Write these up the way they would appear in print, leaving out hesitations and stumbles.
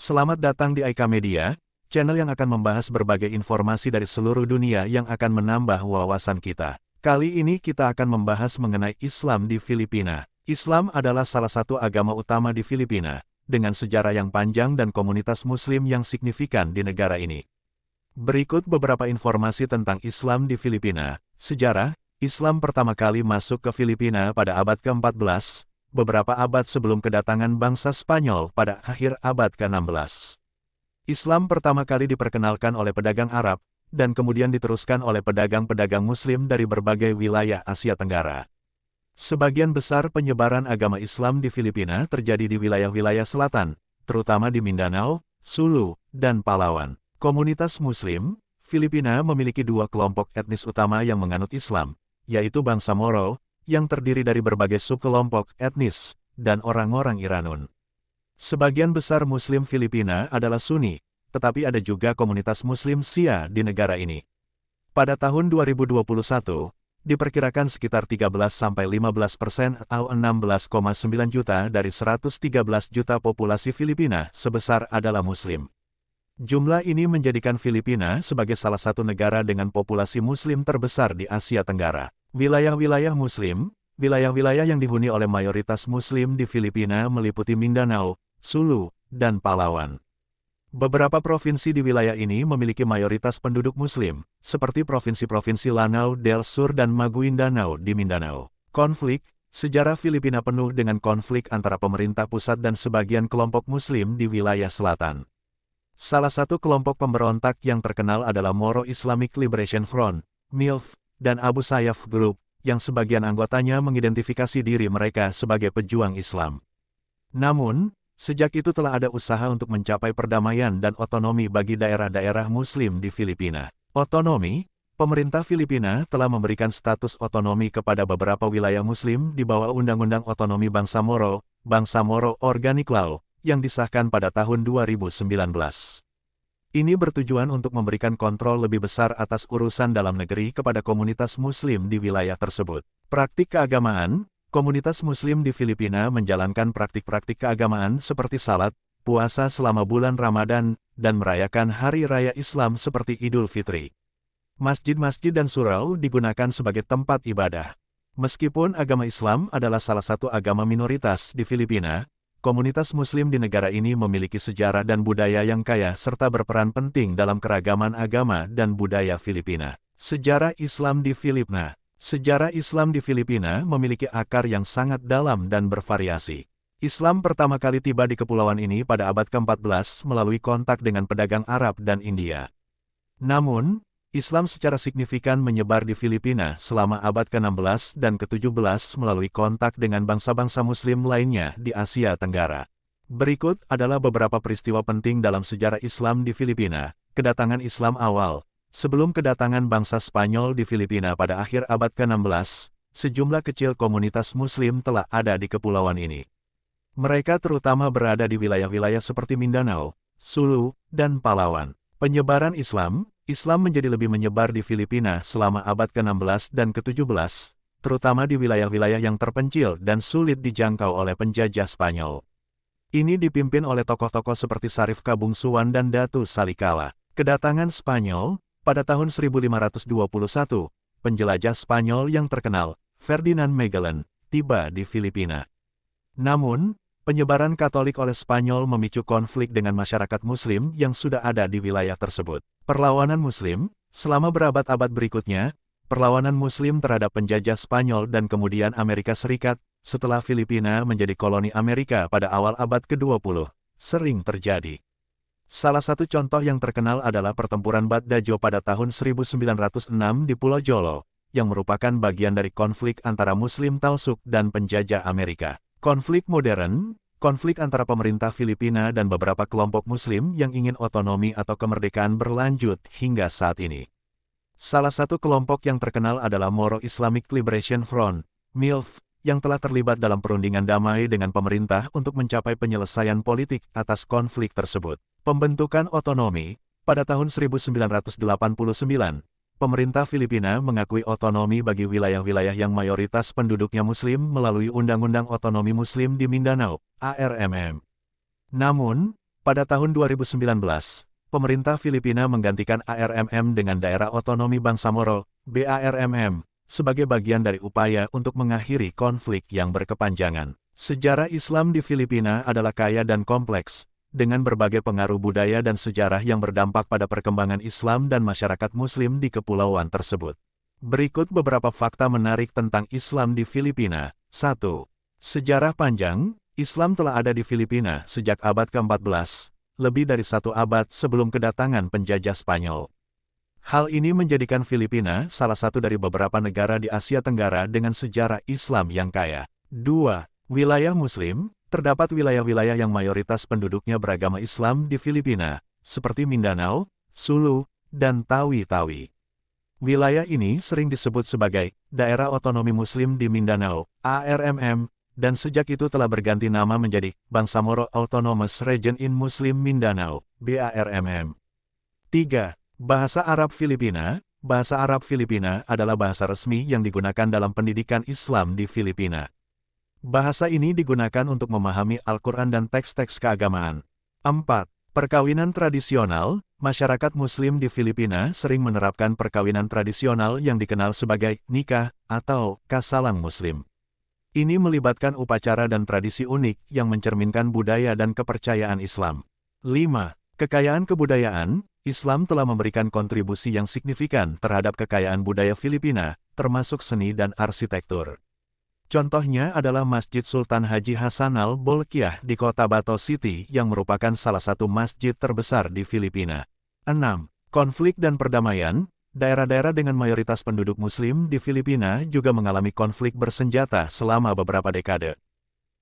Selamat datang di Aika Media, channel yang akan membahas berbagai informasi dari seluruh dunia yang akan menambah wawasan kita. Kali ini kita akan membahas mengenai Islam di Filipina. Islam adalah salah satu agama utama di Filipina, dengan sejarah yang panjang dan komunitas Muslim yang signifikan di negara ini. Berikut beberapa informasi tentang Islam di Filipina. Sejarah, Islam pertama kali masuk ke Filipina pada abad ke-14, beberapa abad sebelum kedatangan bangsa Spanyol pada akhir abad ke-16. Islam pertama kali diperkenalkan oleh pedagang Arab, dan kemudian diteruskan oleh pedagang-pedagang Muslim dari berbagai wilayah Asia Tenggara. Sebagian besar penyebaran agama Islam di Filipina terjadi di wilayah-wilayah selatan, terutama di Mindanao, Sulu, dan Palawan. Komunitas Muslim, Filipina memiliki dua kelompok etnis utama yang menganut Islam, yaitu bangsa Moro, yang terdiri dari berbagai subkelompok etnis, dan orang-orang Iranun. Sebagian besar Muslim Filipina adalah Sunni, tetapi ada juga komunitas Muslim Shia di negara ini. Pada tahun 2021, diperkirakan sekitar 13–15% atau 16,9 juta dari 113 juta populasi Filipina sebesar adalah Muslim. Jumlah ini menjadikan Filipina sebagai salah satu negara dengan populasi Muslim terbesar di Asia Tenggara. Wilayah-wilayah Muslim, wilayah-wilayah yang dihuni oleh mayoritas Muslim di Filipina meliputi Mindanao, Sulu, dan Palawan. Beberapa provinsi di wilayah ini memiliki mayoritas penduduk Muslim, seperti provinsi-provinsi Lanao del Sur dan Maguindanao di Mindanao. Konflik, sejarah Filipina penuh dengan konflik antara pemerintah pusat dan sebagian kelompok Muslim di wilayah selatan. Salah satu kelompok pemberontak yang terkenal adalah Moro Islamic Liberation Front, MILF, dan Abu Sayyaf Group, yang sebagian anggotanya mengidentifikasi diri mereka sebagai pejuang Islam. Namun, sejak itu telah ada usaha untuk mencapai perdamaian dan otonomi bagi daerah-daerah Muslim di Filipina. Otonomi, pemerintah Filipina telah memberikan status otonomi kepada beberapa wilayah Muslim di bawah Undang-Undang Otonomi Bangsa Moro Organic Law, yang disahkan pada tahun 2019. Ini bertujuan untuk memberikan kontrol lebih besar atas urusan dalam negeri kepada komunitas Muslim di wilayah tersebut. Praktik keagamaan, komunitas Muslim di Filipina menjalankan praktik-praktik keagamaan seperti salat, puasa selama bulan Ramadan, dan merayakan hari raya Islam seperti Idul Fitri. Masjid-masjid dan surau digunakan sebagai tempat ibadah. Meskipun agama Islam adalah salah satu agama minoritas di Filipina, komunitas Muslim di negara ini memiliki sejarah dan budaya yang kaya serta berperan penting dalam keragaman agama dan budaya Filipina. Sejarah Islam di Filipina. Sejarah Islam di Filipina memiliki akar yang sangat dalam dan bervariasi. Islam pertama kali tiba di kepulauan ini pada abad ke-14 melalui kontak dengan pedagang Arab dan India. Namun, Islam secara signifikan menyebar di Filipina selama abad ke-16 dan ke-17 melalui kontak dengan bangsa-bangsa Muslim lainnya di Asia Tenggara. Berikut adalah beberapa peristiwa penting dalam sejarah Islam di Filipina. Kedatangan Islam awal. Sebelum kedatangan bangsa Spanyol di Filipina pada akhir abad ke-16, sejumlah kecil komunitas Muslim telah ada di kepulauan ini. Mereka terutama berada di wilayah-wilayah seperti Mindanao, Sulu, dan Palawan. Penyebaran Islam menjadi lebih menyebar di Filipina selama abad ke-16 dan ke-17, terutama di wilayah-wilayah yang terpencil dan sulit dijangkau oleh penjajah Spanyol. Ini dipimpin oleh tokoh-tokoh seperti Sarif Kabungsuan dan Datu Salikala. Kedatangan Spanyol, pada tahun 1521, penjelajah Spanyol yang terkenal, Ferdinand Magellan, tiba di Filipina. Namun, penyebaran Katolik oleh Spanyol memicu konflik dengan masyarakat Muslim yang sudah ada di wilayah tersebut. Perlawanan Muslim, selama berabad-abad berikutnya, perlawanan Muslim terhadap penjajah Spanyol dan kemudian Amerika Serikat, setelah Filipina menjadi koloni Amerika pada awal abad ke-20, sering terjadi. Salah satu contoh yang terkenal adalah pertempuran Bat Dajo pada tahun 1906 di Pulau Jolo, yang merupakan bagian dari konflik antara Muslim Tausug dan penjajah Amerika. Konflik modern, konflik antara pemerintah Filipina dan beberapa kelompok Muslim yang ingin otonomi atau kemerdekaan berlanjut hingga saat ini. Salah satu kelompok yang terkenal adalah Moro Islamic Liberation Front, MILF, yang telah terlibat dalam perundingan damai dengan pemerintah untuk mencapai penyelesaian politik atas konflik tersebut. Pembentukan otonomi, pada tahun 1989, pemerintah Filipina mengakui otonomi bagi wilayah-wilayah yang mayoritas penduduknya Muslim melalui Undang-Undang Otonomi Muslim di Mindanao, ARMM. Namun, Pada tahun 2019, pemerintah Filipina menggantikan ARMM dengan Daerah Otonomi Bangsamoro, BARMM, sebagai bagian dari upaya untuk mengakhiri konflik yang berkepanjangan. Sejarah Islam di Filipina adalah kaya dan kompleks, dengan berbagai pengaruh budaya dan sejarah yang berdampak pada perkembangan Islam dan masyarakat Muslim di kepulauan tersebut. Berikut beberapa fakta menarik tentang Islam di Filipina. 1. Sejarah panjang. Islam telah ada di Filipina sejak abad ke-14, lebih dari 1 abad sebelum kedatangan penjajah Spanyol. Hal ini menjadikan Filipina salah satu dari beberapa negara di Asia Tenggara dengan sejarah Islam yang kaya. 2. Wilayah Muslim. Terdapat wilayah-wilayah yang mayoritas penduduknya beragama Islam di Filipina, seperti Mindanao, Sulu, dan Tawi-Tawi. Wilayah ini sering disebut sebagai Daerah Otonomi Muslim di Mindanao, ARMM, dan sejak itu telah berganti nama menjadi Bangsamoro Autonomous Region in Muslim Mindanao, BARMM. 3. Bahasa Arab Filipina. Bahasa Arab Filipina adalah bahasa resmi yang digunakan dalam pendidikan Islam di Filipina. Bahasa ini digunakan untuk memahami Al-Quran dan teks-teks keagamaan. 4. Perkawinan tradisional. Masyarakat Muslim di Filipina sering menerapkan perkawinan tradisional yang dikenal sebagai nikah atau kasalang Muslim. Ini melibatkan upacara dan tradisi unik yang mencerminkan budaya dan kepercayaan Islam. 5. Kekayaan kebudayaan. Islam telah memberikan kontribusi yang signifikan terhadap kekayaan budaya Filipina, termasuk seni dan arsitektur. Contohnya adalah Masjid Sultan Haji Hasanal Bolkiah di kota Bato City yang merupakan salah satu masjid terbesar di Filipina. 6. Konflik dan perdamaian. Daerah-daerah dengan mayoritas penduduk Muslim di Filipina juga mengalami konflik bersenjata selama beberapa dekade.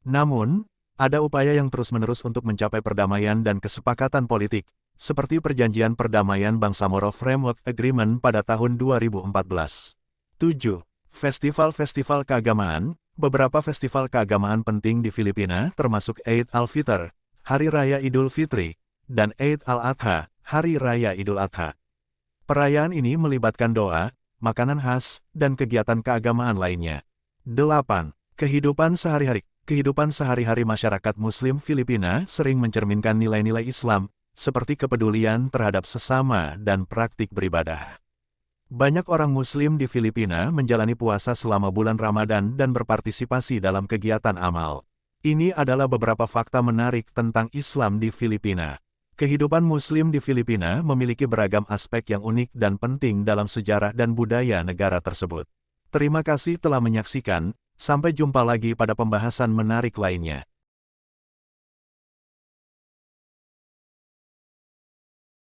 Namun, ada upaya yang terus-menerus untuk mencapai perdamaian dan kesepakatan politik, seperti Perjanjian Perdamaian Bangsamoro Framework Agreement pada tahun 2014. 7. Festival-festival keagamaan. Beberapa festival keagamaan penting di Filipina termasuk Eid al-Fitr, Hari Raya Idul Fitri, dan Eid al-Adha, Hari Raya Idul Adha. Perayaan ini melibatkan doa, makanan khas, dan kegiatan keagamaan lainnya. 8. Kehidupan sehari-hari. Kehidupan sehari-hari masyarakat Muslim Filipina sering mencerminkan nilai-nilai Islam, seperti kepedulian terhadap sesama dan praktik beribadah. Banyak orang Muslim di Filipina menjalani puasa selama bulan Ramadan dan berpartisipasi dalam kegiatan amal. Ini adalah beberapa fakta menarik tentang Islam di Filipina. Kehidupan Muslim di Filipina memiliki beragam aspek yang unik dan penting dalam sejarah dan budaya negara tersebut. Terima kasih telah menyaksikan, sampai jumpa lagi pada pembahasan menarik lainnya.